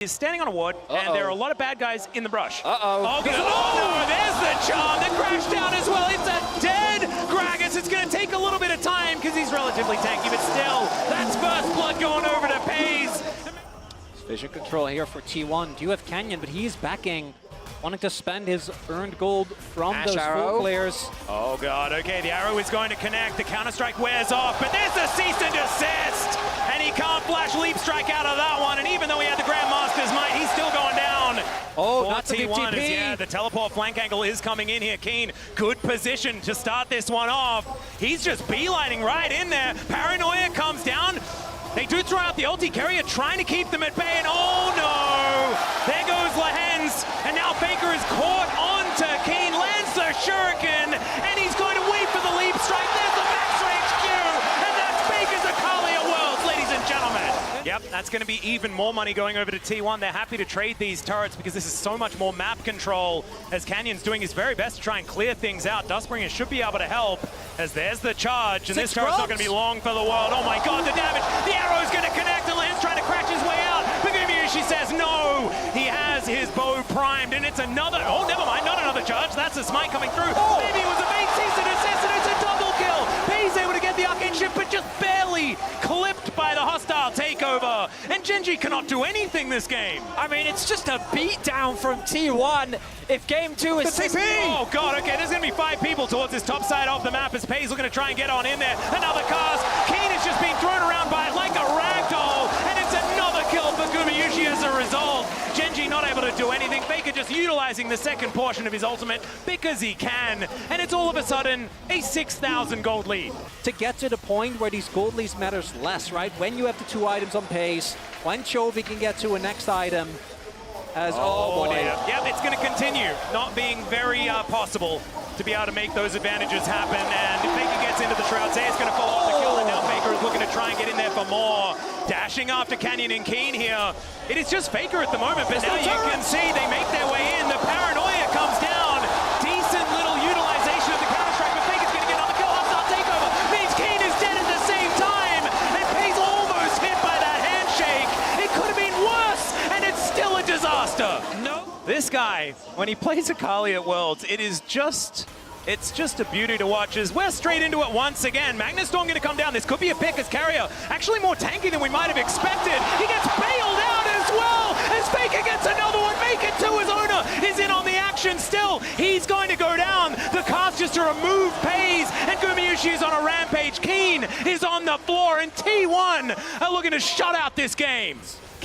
Is standing on a ward, and there are a lot of bad guys in the brush. Oh no, there's the charm that crashed down as well. It's a dead Gragas. It's going to take a little bit of time because he's relatively tanky, but still, that's first blood going over to Peyz. Vision control here for T1. Do you have Canyon, but he's backing, wanting to spend his earned gold from those full players. Oh god, okay, the arrow is going to connect. The counter-strike wears off, but there's the cease and desist! And he can't flash leap strike out of that one, and even though he had the Grandmaster's might, he's still going down. Oh, not the T1 TP. Yeah, the teleport flank angle is coming in here. Kiin, good position to start this one off. He's just beelining right in there. Paranoia comes down. They do throw out the ulti. Keria trying to keep them at bay, and oh no! There goes Lehends, and now Faker is caught onto Kiin, lands the shuriken, and he's going to wait for the leap strike. There's the max range Q, and that's Faker's Akali at Worlds, ladies and gentlemen. Yep, that's going to be even more money going over to T1. They're happy to trade these turrets because this is so much more map control, as Canyon's doing his very best to try and clear things out. Dustbringer should be able to help, as there's the charge, and this turret's not going to be long for the world. Oh my god, the damage! The arrow's going to connect, and Lehends trying to crash his way out. But Gumayusi says no! He has his bow primed, and it's another... Oh, never mind, not another charge. That's a smite coming through. Oh. Maybe it was a bait cease and desist, and it's a double kill! Peyz able to get the arcane ship, but just barely clipped by the hostile takeover. And Gen.G cannot do anything this game. I mean, it's just a beatdown from T1. If game 2 is 6 Oh god, okay, there's gonna be 5 people towards this top side of the map as Peyz looking to try and get on in there. Another cast. Kiin is just being thrown around by it like a ragdoll, and it's another kill for Gumayusi as a result. Gen.G not able to do anything. Faker just utilizing the second portion of his ultimate because he can, and it's all of a sudden a 6,000 gold lead. To get to the point where these gold leads matters less, right? When you have the 2 items on Peyz, when Chovy can get to a next item, as yeah, it's going to continue not being very possible to be able to make those advantages happen. And if Faker gets into the shroud, say it's going to fall off the kill, and now Faker is looking to try and get in there for more. Dashing after Canyon and Kiin here. It is just Faker at the moment, but now you can see they make their way in. The paranoia comes down. Decent little utilization of the counter-strike, but Faker's going to get on the kill. Hostile takeover means Kiin is dead at the same time, and Peyz almost hit by that handshake. It could have been worse, and it's still a disaster. No. This guy, when he plays Akali at Worlds, it's just a beauty to watch as we're straight into it once again. Magnus Storm going to come down. This could be a pick as Keria, actually more tanky than we might have expected. He gets bailed out as well as Faker gets another one. Make it two as Oner is in on the action still. He's going to go down. The cast just to remove Peyz, and Gumayusi is on a rampage. Kiin is on the floor, and T1 are looking to shut out this game.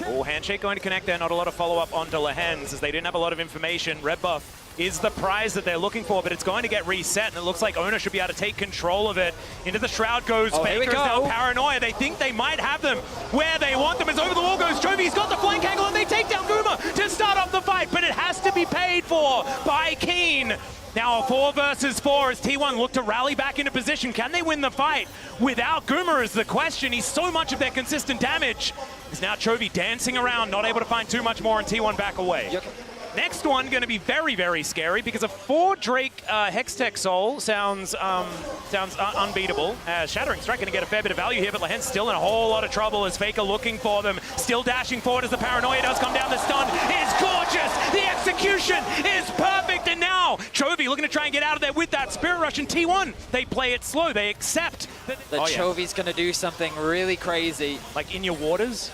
Oh, handshake going to connect there. Not a lot of follow-up onto Lehends as they didn't have a lot of information. Red buff is the prize that they're looking for, but it's going to get reset, and it looks like Oner should be able to take control of it. Into the shroud goes Faker, is now paranoia. They think they might have them where they want them, as over the wall goes Chovy. He's got the flank angle, and they take down Guma to start off the fight, but it has to be paid for by Kiin. Now a 4 versus 4 as T1 look to rally back into position. Can they win the fight without Guma is the question. He's so much of their consistent damage. Is now Chovy dancing around, not able to find too much more, and T1 back away. Yep. Next one going to be very, very scary because a 4 Drake Hextech Soul sounds unbeatable. Shattering Strike going to get a fair bit of value here, but Lehends still in a whole lot of trouble as Faker looking for them. Still dashing forward as the paranoia does come down. The stun is gorgeous. The execution is perfect. And now Chovy looking to try and get out of there with that Spirit Rush. And T1, they play it slow. They accept that Chovy's going to do something really crazy. Like in your waters?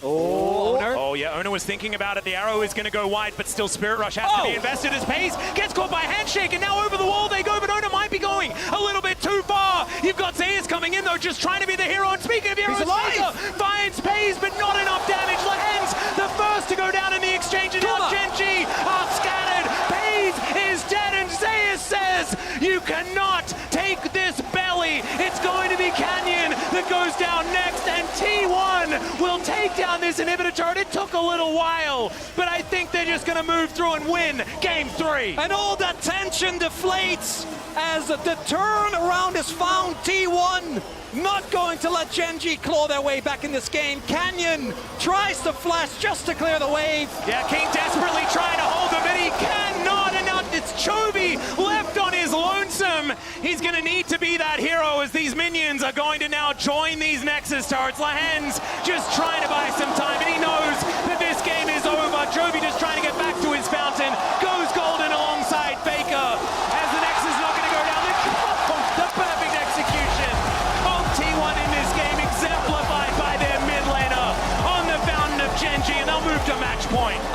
Oner. Oh yeah, Oner was thinking about it. The arrow is going to go wide, but still Spirit Rush has to be invested as Peyz gets caught by handshake, and now over the wall they go, but Oner might be going a little bit too far. You've got Zeus coming in though, just trying to be the hero, and speaking of heroes, Faker finds Peyz, but not enough damage. Lehends, the first to go down in the exchange, and now Gen.G are scattered. Peyz is dead, and Zeus says, you cannot take this belly. It's going to be Canyon that goes down next, and T1 will take down this inhibitor turret. It took a little while, but I think they're just going to move through and win game 3. And all that tension deflates as the turnaround is found. T1 not going to let Gen.G claw their way back in this game. Canyon tries to flash just to clear the wave. Yeah, Kiin desperately trying to hold him, but he cannot, and now it's Chovy left on his lonesome, He's going to need to be that hero as these minions are going to now join these Nexus turrets. Lehends just trying to buy some time, and he knows